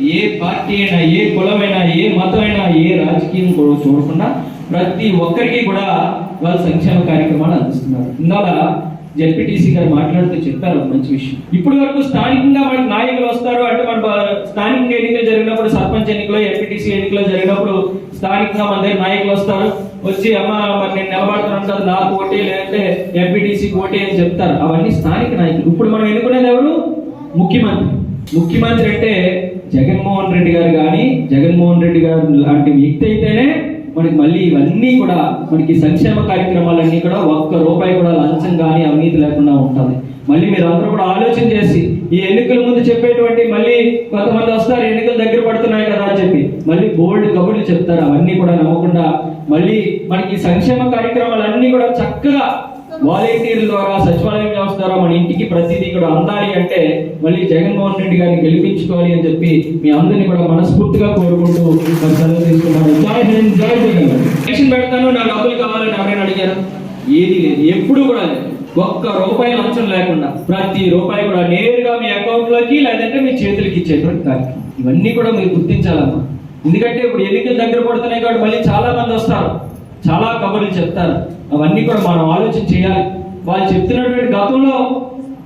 ఏ party అయినా, ఏ కులమైనా, ఏ మతమైనా, ఏ రాజకీయం కూడా చూడకుండా ప్రతి ఒక్కరికి కూడా వాళ్ళు సంక్షేమ కార్యక్రమాలు అందిస్తున్నారు. ఇందాక జెడ్పీటీసీ గారు మాట్లాడుతూ చెప్పారు ఒక మంచి విషయం. ఇప్పటి వరకు స్థానికంగా మనకి నాయకులు వస్తారు అంటే మన స్థానిక ఎన్నికలు జరిగినప్పుడు, సర్పంచ్ ఎన్నికలు, ఎంపీటీసీ ఎన్నికలు జరిగినప్పుడు స్థానికంగా మన దగ్గర నాయకులు వస్తారు. వచ్చి అమ్మ మరి నేను నిలబడుతున్నాను కదా, నాకు ఓటే లేదంటే ఎంపీటీసీకి ఓటే అని చెప్తారు. అవన్నీ స్థానిక నాయకులు. ఇప్పుడు మనం ఎన్నుకునేది ఎవరు? ముఖ్యమంత్రి. ముఖ్యమంత్రి అంటే జగన్మోహన్ రెడ్డి గారు. కానీ జగన్మోహన్ రెడ్డి గారు లాంటి వ్యక్తి అయితేనే మనకి మళ్ళీ ఇవన్నీ కూడా మనకి సంక్షేమ కార్యక్రమాలన్నీ కూడా ఒక్క రూపాయి కూడా లంచం కానీ అవినీతి లేకుండా ఉంటుంది. మళ్ళీ మీరు అందరూ కూడా ఆలోచన చేసి ఈ ఎన్నికల ముందు చెప్పేటువంటి మళ్ళీ కొంతమంది వస్తారు, ఎన్నికలు దగ్గర పడుతున్నాయి కదా అని చెప్పి మళ్ళీ బోల్డ్ కబుర్లు చెప్తారు. అవన్నీ కూడా నమ్మకుండా మళ్ళీ మనకి సంక్షేమ కార్యక్రమాలన్నీ కూడా చక్కగా వాలంటీర్ల ద్వారా, సచివాలయం వ్యవస్థ ద్వారా మన ఇంటికి ప్రతిదీ కూడా అందాలి అంటే మళ్ళీ జగన్మోహన్ రెడ్డి గారిని గెలిపించుకోవాలి అని చెప్పి మీ అందరినీ కూడా మనస్ఫూర్తిగా కోరుకుంటూ సెలవు తీసుకున్నాను. జై హింద్, జై జగన్. ఎలక్షన్ పెడతాను, నా డబ్బులు కావాలని ఎవరైనా అడిగారు? ఏది లేదు, ఎప్పుడు కూడా లేదు. ఒక్క రూపాయి లంచం లేకుండా ప్రతి రూపాయి కూడా నేరుగా మీ అకౌంట్ లోకి లేదంటే మీ చేతులకి ఇచ్చేటువంటి కార్యక్రమం. ఇవన్నీ కూడా మీరు గుర్తించాలమ్మా. ఎందుకంటే ఇప్పుడు ఎన్నికలు దగ్గర పడుతున్నాయి కాబట్టి మళ్ళీ చాలా మంది వస్తారు, చాలా కబుర్లు చెప్తారు. అవన్నీ కూడా మనం ఆలోచన చేయాలి. వాళ్ళు చెప్తున్నటువంటి గతంలో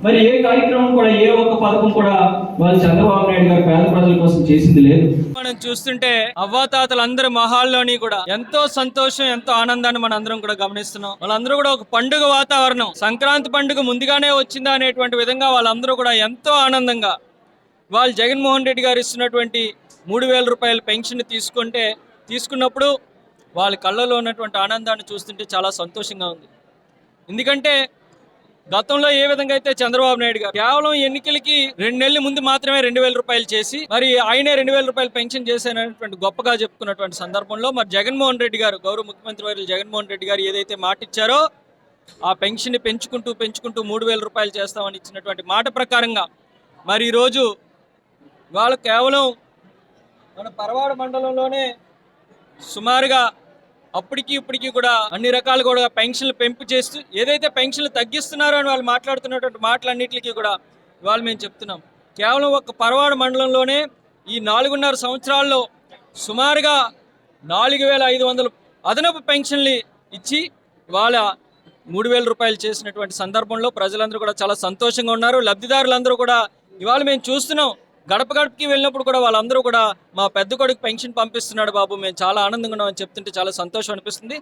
మరి ఏ కార్యక్రమం కూడా, ఏ ఒక్క పథకం కూడా వాళ్ళు చంద్రబాబు నాయుడు గారు పేద ప్రజల కోసం చేసింది లేదు. మనం చూస్తుంటే అవ్వాతాతలందరి మొహాల్లోని కూడా ఎంతో సంతోషం, ఎంతో ఆనందాన్ని మన అందరం కూడా గమనిస్తున్నాం. వాళ్ళందరూ కూడా ఒక పండుగ వాతావరణం, సంక్రాంతి పండుగ ముందుగానే వచ్చిందా అనేటువంటి విధంగా వాళ్ళందరూ కూడా ఎంతో ఆనందంగా వాళ్ళు జగన్మోహన్ రెడ్డి గారు ఇస్తున్నటువంటి 3,000 రూపాయల పెన్షన్ తీసుకున్నప్పుడు వాళ్ళ కళ్ళలో ఉన్నటువంటి ఆనందాన్ని చూస్తుంటే చాలా సంతోషంగా ఉంది. ఎందుకంటే గతంలో ఏ విధంగా అయితే చంద్రబాబు నాయుడు గారు కేవలం ఎన్నికలకి 2 నెలల ముందు మాత్రమే 2,000 రూపాయలు చేసి మరి ఆయనే 2,000 రూపాయలు పెన్షన్ చేశానటువంటి గొప్పగా చెప్పుకున్నటువంటి సందర్భంలో మరి జగన్మోహన్ రెడ్డి గారు, గౌరవ ముఖ్యమంత్రి వర్యులు జగన్మోహన్ రెడ్డి గారు ఏదైతే మాట ఇచ్చారో ఆ పెన్షన్ పెంచుకుంటూ 3,000 రూపాయలు చేస్తామని ఇచ్చినటువంటి మాట ప్రకారంగా మరి ఈరోజు వాళ్ళు కేవలం మన పరవాడ మండలంలోనే సుమారుగా అప్పటికి ఇప్పటికీ కూడా అన్ని రకాలు కూడా పెన్షన్లు పెంపు చేస్తూ ఏదైతే పెన్షన్లు తగ్గిస్తున్నారో అని వాళ్ళు మాట్లాడుతున్నటువంటి మాటలన్నింటికి కూడా ఇవాళ మేము చెప్తున్నాం. కేవలం ఒక పరవాడ మండలంలోనే ఈ 4.5 సంవత్సరాల్లో సుమారుగా 4,500 అదనపు పెన్షన్లు ఇచ్చి ఇవాళ 3,000 రూపాయలు చేసినటువంటి సందర్భంలో ప్రజలందరూ కూడా చాలా సంతోషంగా ఉన్నారు. లబ్ధిదారులందరూ కూడా ఇవాళ మేము చూస్తున్నాం. గడప గడపకి వెళ్ళినప్పుడు కూడా వాళ్ళందరూ కూడా మా పెద్ద కొడుకు పెన్షన్ పంపిస్తున్నాడు బాబు, మేము చాలా ఆనందంగా ఉన్నామని చెప్తుంటే చాలా సంతోషం అనిపిస్తుంది.